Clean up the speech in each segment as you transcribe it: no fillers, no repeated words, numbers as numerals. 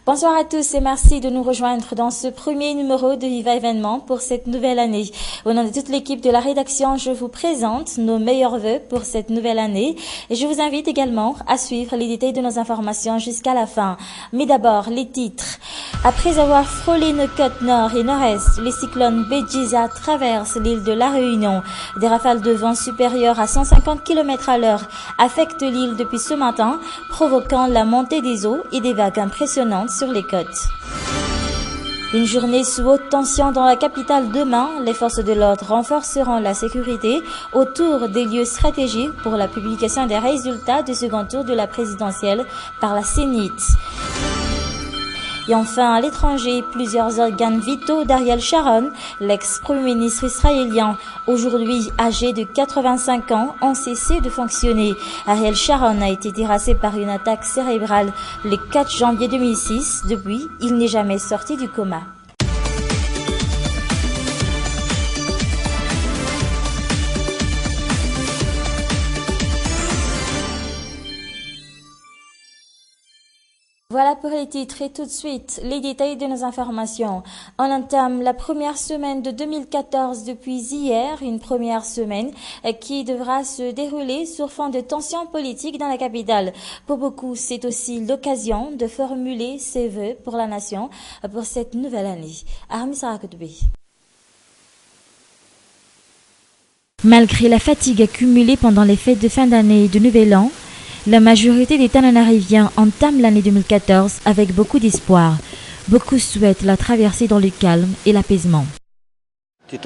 Bonsoir à tous et merci de nous rejoindre dans ce premier numéro de Viva Événement pour cette nouvelle année. Au nom de toute l'équipe de la rédaction, je vous présente nos meilleurs vœux pour cette nouvelle année et je vous invite également à suivre les détails de nos informations jusqu'à la fin. Mais d'abord, les titres. Après avoir frôlé nos côtes nord et nord-est, les cyclones Bejiza traversent l'île de la Réunion. Des rafales de vent supérieures à 150 km/h affectent l'île depuis ce matin, provoquant la montée des eaux et des vagues impressionnantes sur les côtes. Une journée sous haute tension dans la capitale demain. Les forces de l'ordre renforceront la sécurité autour des lieux stratégiques pour la publication des résultats du second tour de la présidentielle par la Sénat. Et enfin, à l'étranger, plusieurs organes vitaux d'Ariel Sharon, l'ex-premier ministre israélien, aujourd'hui âgé de 85 ans, ont cessé de fonctionner. Ariel Sharon a été terrassé par une attaque cérébrale le 4 janvier 2006. Depuis, il n'est jamais sorti du coma. Voilà pour les titres et tout de suite les détails de nos informations. On entame la première semaine de 2014 depuis hier, une première semaine qui devra se dérouler sur fond de tensions politiques dans la capitale. Pour beaucoup, c'est aussi l'occasion de formuler ses vœux pour la nation pour cette nouvelle année. Malgré la fatigue accumulée pendant les fêtes de fin d'année et de Nouvel An, la majorité des Tananariviens entament l'année 2014 avec beaucoup d'espoir. Beaucoup souhaitent la traverser dans le calme et l'apaisement. Je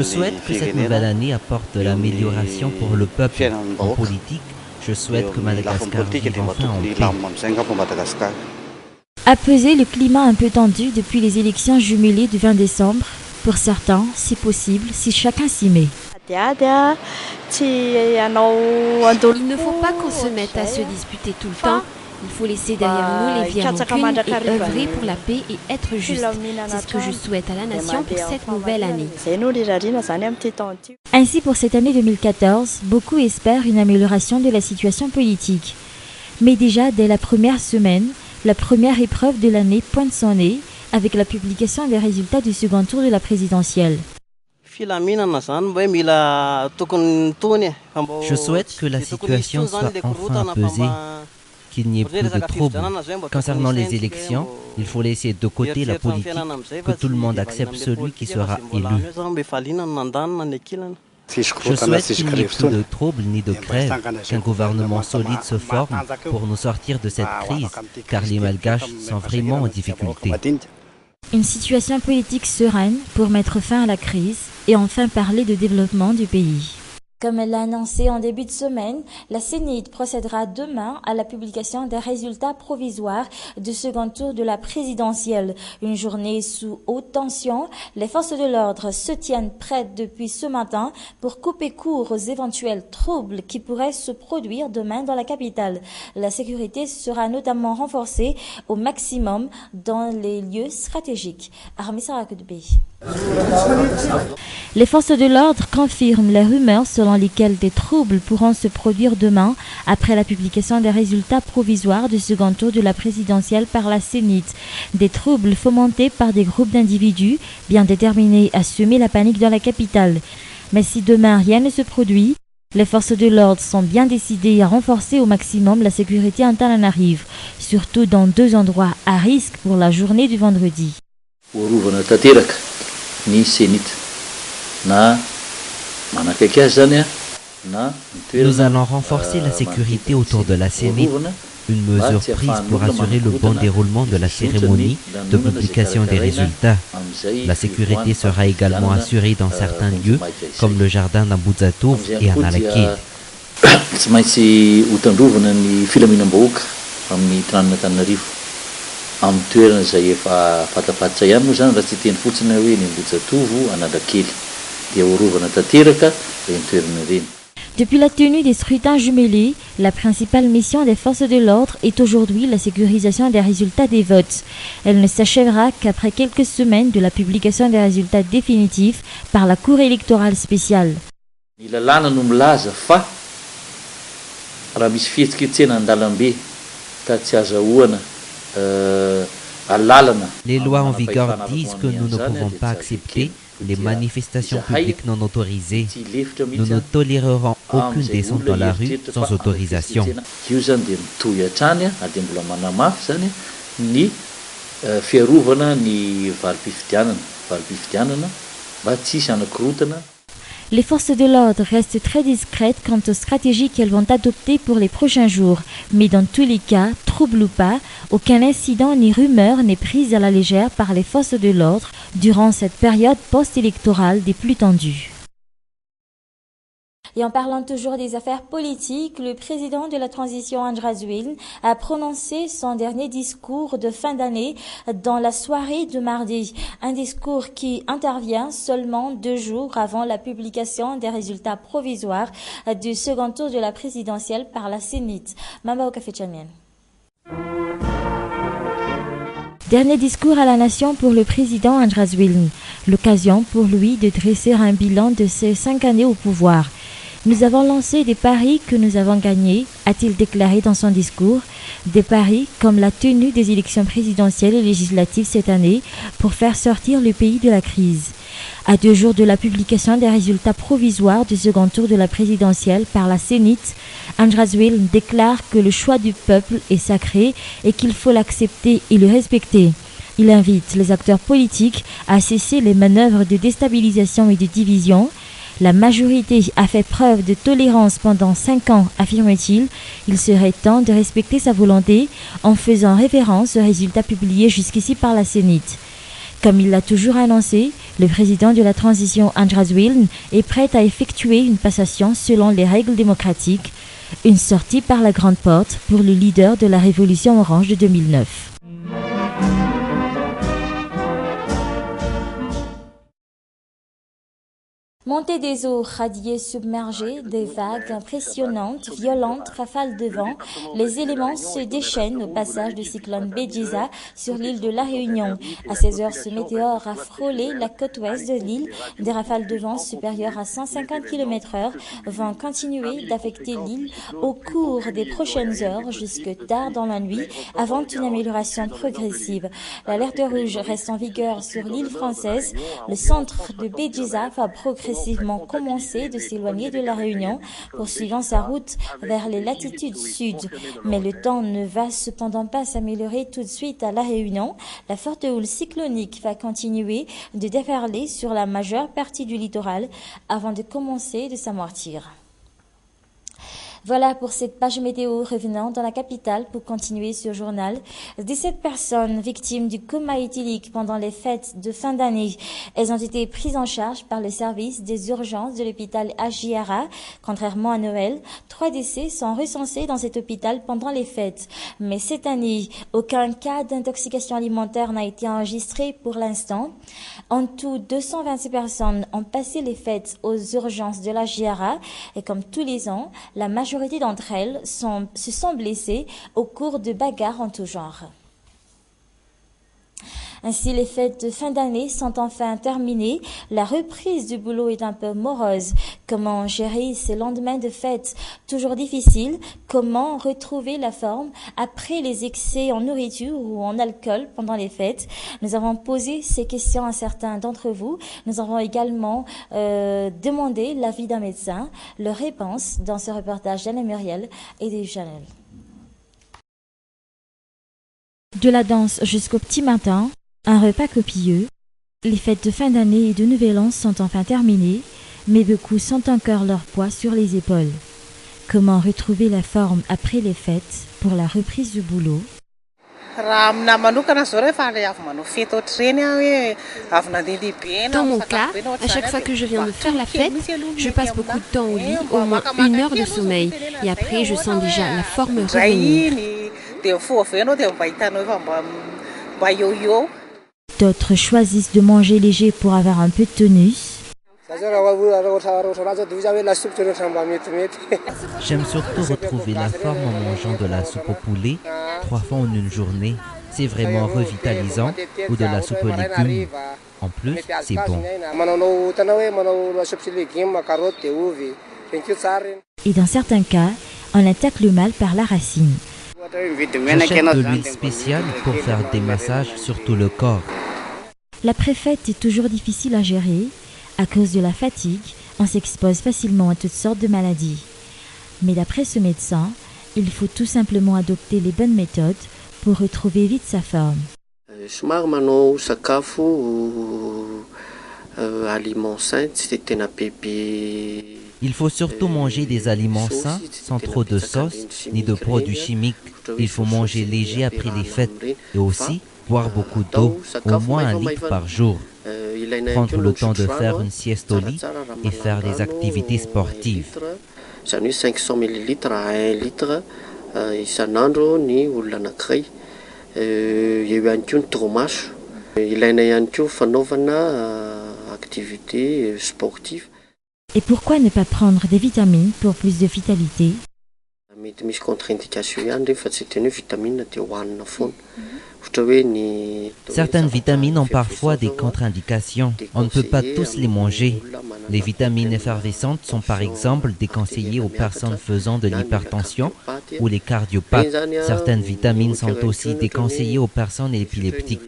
souhaite que cette nouvelle année apporte de l'amélioration pour le peuple. En politique, je souhaite que Madagascar vive enfin en paix. Apaiser le climat un peu tendu depuis les élections jumelées du 20 décembre, pour certains, si possible, si chacun s'y met. Il ne faut pas qu'on se mette à se disputer tout le temps. Il faut laisser derrière nous les vieilles rancunes et œuvrer pour la paix et être juste. C'est ce que je souhaite à la nation pour cette nouvelle année. Ainsi, pour cette année 2014, beaucoup espèrent une amélioration de la situation politique. Mais déjà, dès la première semaine, la première épreuve de l'année pointe son nez avec la publication des résultats du second tour de la présidentielle. Je souhaite que la situation soit enfin apaisée, qu'il n'y ait plus de troubles. Concernant les élections, il faut laisser de côté la politique, que tout le monde accepte celui qui sera élu. Je souhaite qu'il n'y ait plus de troubles ni de grève, qu'un gouvernement solide se forme pour nous sortir de cette crise, car les Malgaches sont vraiment en difficulté. Une situation politique sereine pour mettre fin à la crise et enfin parler de développement du pays. Comme elle l'a annoncé en début de semaine, la Sénat procédera demain à la publication des résultats provisoires du second tour de la présidentielle. Une journée sous haute tension, les forces de l'ordre se tiennent prêtes depuis ce matin pour couper court aux éventuels troubles qui pourraient se produire demain dans la capitale. La sécurité sera notamment renforcée au maximum dans les lieux stratégiques. Les forces de l'ordre confirment les rumeurs selon lesquelles des troubles pourront se produire demain après la publication des résultats provisoires du second tour de la présidentielle par la Sénat. Des troubles fomentés par des groupes d'individus bien déterminés à semer la panique dans la capitale. Mais si demain rien ne se produit, les forces de l'ordre sont bien décidées à renforcer au maximum la sécurité en Tananarive, surtout dans 2 endroits à risque pour la journée du vendredi. Nous allons renforcer la sécurité autour de la Sénat, une mesure prise pour assurer le bon déroulement de la cérémonie de publication des résultats. La sécurité sera également assurée dans certains lieux, comme le jardin d'Ambuzatov et Analakid. Depuis la tenue des scrutins jumelés, la principale mission des forces de l'ordre est aujourd'hui la sécurisation des résultats des votes. Elle ne s'achèvera qu'après quelques semaines de la publication des résultats définitifs par la Cour électorale spéciale. Les lois en vigueur disent que nous ne pouvons pas accepter les manifestations publiques non autorisées. Nous ne tolérerons aucune descente dans la rue sans autorisation. Les forces de l'ordre restent très discrètes quant aux stratégies qu'elles vont adopter pour les prochains jours. Mais dans tous les cas, trouble ou pas, aucun incident ni rumeur n'est pris à la légère par les forces de l'ordre durant cette période post-électorale des plus tendues. Et en parlant toujours des affaires politiques, le président de la transition André Rajoelina a prononcé son dernier discours de fin d'année dans la soirée de mardi. Un discours qui intervient seulement 2 jours avant la publication des résultats provisoires du second tour de la présidentielle par la Sénat. Mama Okafechamien. Dernier discours à la nation pour le président André Rajoelina. L'occasion pour lui de dresser un bilan de ses 5 années au pouvoir. Nous avons lancé des paris que nous avons gagnés, a-t-il déclaré dans son discours. Des paris comme la tenue des élections présidentielles et législatives cette année pour faire sortir le pays de la crise. À 2 jours de la publication des résultats provisoires du second tour de la présidentielle par la Sénat, André Rajoelina déclare que le choix du peuple est sacré et qu'il faut l'accepter et le respecter. Il invite les acteurs politiques à cesser les manœuvres de déstabilisation et de division. La majorité a fait preuve de tolérance pendant 5 ans, affirme-t-il. Il serait temps de respecter sa volonté en faisant référence aux résultats publiés jusqu'ici par la Sénat. Comme il l'a toujours annoncé, le président de la transition André Rajoelina est prêt à effectuer une passation selon les règles démocratiques, une sortie par la grande porte pour le leader de la révolution orange de 2009. Montée des eaux, radiers submergés, des vagues impressionnantes, violentes rafales de vent, les éléments se déchaînent au passage du cyclone Béjiza sur l'île de la Réunion. À 16 heures, ce météore a frôlé la côte ouest de l'île. Des rafales de vent supérieures à 150 km/h vont continuer d'affecter l'île au cours des prochaines heures jusque tard dans la nuit avant une amélioration progressive. L'alerte rouge reste en vigueur sur l'île française. Le centre de Béjiza va progressivement commencer de s'éloigner de la Réunion, poursuivant sa route vers les latitudes sud. Mais le temps ne va cependant pas s'améliorer tout de suite à la Réunion. La forte houle cyclonique va continuer de déferler sur la majeure partie du littoral avant de commencer de s'amortir. Voilà pour cette page météo revenant dans la capitale pour continuer ce journal. 17 personnes victimes du coma éthylique pendant les fêtes de fin d'année. Elles ont été prises en charge par le service des urgences de l'hôpital Ajiara. Contrairement à Noël, 3 décès sont recensés dans cet hôpital pendant les fêtes. Mais cette année, aucun cas d'intoxication alimentaire n'a été enregistré pour l'instant. En tout, 226 personnes ont passé les fêtes aux urgences de l'Ajiara. Et comme tous les ans, la majorité d'entre elles se sont blessées au cours de bagarres en tout genre. Ainsi, les fêtes de fin d'année sont enfin terminées. La reprise du boulot est un peu morose. Comment gérer ces lendemains de fête toujours difficiles? Comment retrouver la forme après les excès en nourriture ou en alcool pendant les fêtes? Nous avons posé ces questions à certains d'entre vous. Nous avons également demandé l'avis d'un médecin. Leur réponse dans ce reportage d'Anna Muriel et de Janelle. De la danse jusqu'au petit matin, un repas copieux. Les fêtes de fin d'année et de Nouvel An sont enfin terminées, mais beaucoup sentent encore leur poids sur les épaules. Comment retrouver la forme après les fêtes pour la reprise du boulot? Dans mon cas, à chaque fois que je viens de faire la fête, je passe beaucoup de temps au lit, au moins 1 heure de sommeil. Et après, je sens déjà la forme revenir. D'autres choisissent de manger léger pour avoir un peu de tonus. J'aime surtout retrouver la forme en mangeant de la soupe au poulet 3 fois en une journée. C'est vraiment revitalisant, ou de la soupe aux légumes. En plus, c'est bon. Et dans certains cas, on attaque le mal par la racine. J'achète de l'huile spéciale pour faire des massages sur tout le corps. La préfète est toujours difficile à gérer. À cause de la fatigue, on s'expose facilement à toutes sortes de maladies. Mais d'après ce médecin, il faut tout simplement adopter les bonnes méthodes pour retrouver vite sa forme. Il faut surtout manger des aliments sains, sans trop de sauce, ni de produits chimiques. Il faut manger léger après les fêtes et aussi boire beaucoup d'eau, au moins 1 litre par jour. Prendre le temps de faire une sieste au lit et faire des activités sportives. 500 ml à 1 litre isan'andro ny olona anankiray. Eo ihany koa ny torimaso. Ilaina ihany koa fanaovana activité sportive. Et pourquoi ne pas prendre des vitamines pour plus de vitalité? Mety misy contre-indication ihany rehefa tsy teny hoe vitamine dia hohanina foana. Certaines vitamines ont parfois des contre-indications. On ne peut pas tous les manger. Les vitamines effervescentes sont par exemple déconseillées aux personnes faisant de l'hypertension ou les cardiopathes. Certaines vitamines sont aussi déconseillées aux personnes épileptiques.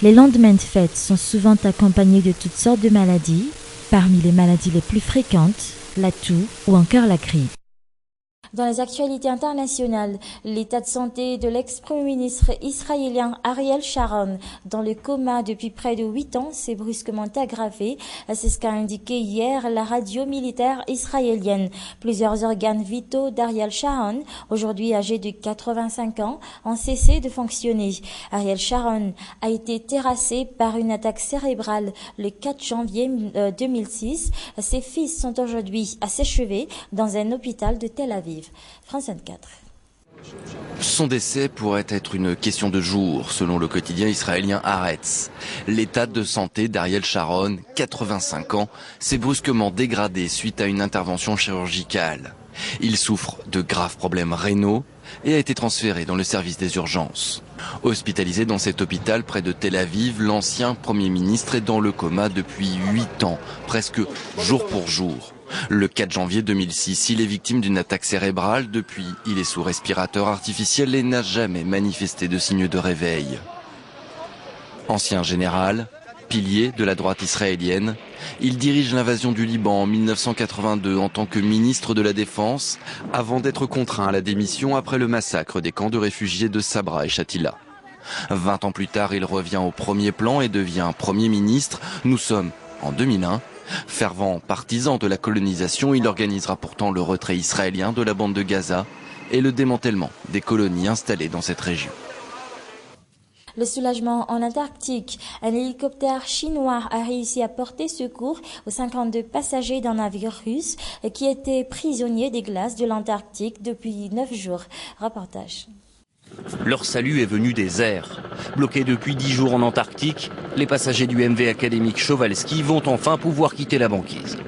Les lendemains de fête sont souvent accompagnés de toutes sortes de maladies. Parmi les maladies les plus fréquentes, la toux ou encore la grippe. Dans les actualités internationales, l'état de santé de l'ex-premier ministre israélien Ariel Sharon, dans le coma depuis près de 8 ans, s'est brusquement aggravé. C'est ce qu'a indiqué hier la radio militaire israélienne. Plusieurs organes vitaux d'Ariel Sharon, aujourd'hui âgé de 85 ans, ont cessé de fonctionner. Ariel Sharon a été terrassé par une attaque cérébrale le 4 janvier 2006. Ses fils sont aujourd'hui à ses chevets dans un hôpital de Tel Aviv. France 24. Son décès pourrait être une question de jour, selon le quotidien israélien Haaretz. L'état de santé d'Ariel Sharon, 85 ans, s'est brusquement dégradé suite à une intervention chirurgicale. Il souffre de graves problèmes rénaux et a été transféré dans le service des urgences. Hospitalisé dans cet hôpital près de Tel Aviv, l'ancien Premier ministre est dans le coma depuis 8 ans, presque jour pour jour. Le 4 janvier 2006, il est victime d'une attaque cérébrale. Depuis, il est sous respirateur artificiel et n'a jamais manifesté de signe de réveil. Ancien général, pilier de la droite israélienne, il dirige l'invasion du Liban en 1982 en tant que ministre de la Défense, avant d'être contraint à la démission après le massacre des camps de réfugiés de Sabra et Shatila. 20 ans plus tard, il revient au premier plan et devient Premier ministre. Nous sommes en 2001. Fervent partisan de la colonisation, il organisera pourtant le retrait israélien de la bande de Gaza et le démantèlement des colonies installées dans cette région. Le soulagement en Antarctique. Un hélicoptère chinois a réussi à porter secours aux 52 passagers d'un navire russe qui étaient prisonniers des glaces de l'Antarctique depuis 9 jours. Reportage. Leur salut est venu des airs. Bloqués depuis 10 jours en Antarctique, les passagers du MV académique Chowalski vont enfin pouvoir quitter la banquise.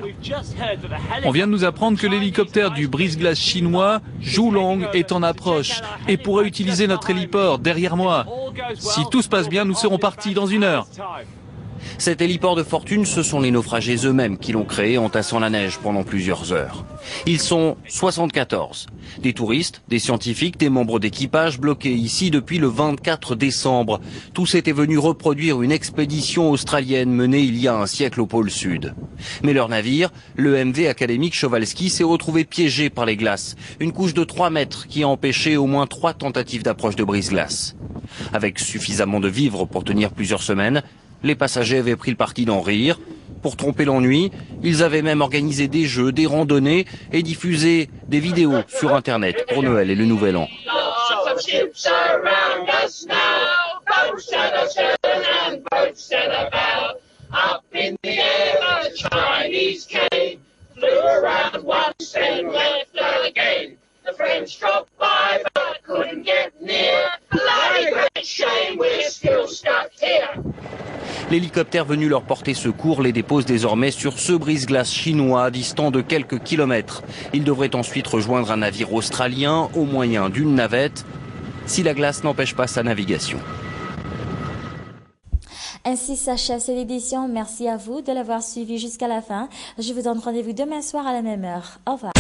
On vient de nous apprendre que l'hélicoptère du brise-glace chinois Zhulong est en approche et pourrait utiliser notre héliport derrière moi. Si tout se passe bien, nous serons partis dans 1 heure. Cet héliport de fortune, ce sont les naufragés eux-mêmes qui l'ont créé en tassant la neige pendant plusieurs heures. Ils sont 74. Des touristes, des scientifiques, des membres d'équipage bloqués ici depuis le 24 décembre. Tous étaient venus reproduire une expédition australienne menée il y a un siècle au pôle Sud. Mais leur navire, le MV académique Chowalski, s'est retrouvé piégé par les glaces. Une couche de 3 mètres qui a empêché au moins 3 tentatives d'approche de brise-glace. Avec suffisamment de vivres pour tenir plusieurs semaines, les passagers avaient pris le parti d'en rire. Pour tromper l'ennui, ils avaient même organisé des jeux, des randonnées et diffusé des vidéos sur Internet pour Noël et le Nouvel An. L'hélicoptère venu leur porter secours les dépose désormais sur ce brise-glace chinois distant de quelques kilomètres. Ils devraient ensuite rejoindre un navire australien au moyen d'une navette, si la glace n'empêche pas sa navigation. Ainsi s'achève cette édition. Merci à vous de l'avoir suivi jusqu'à la fin. Je vous donne rendez-vous demain soir à la même heure. Au revoir.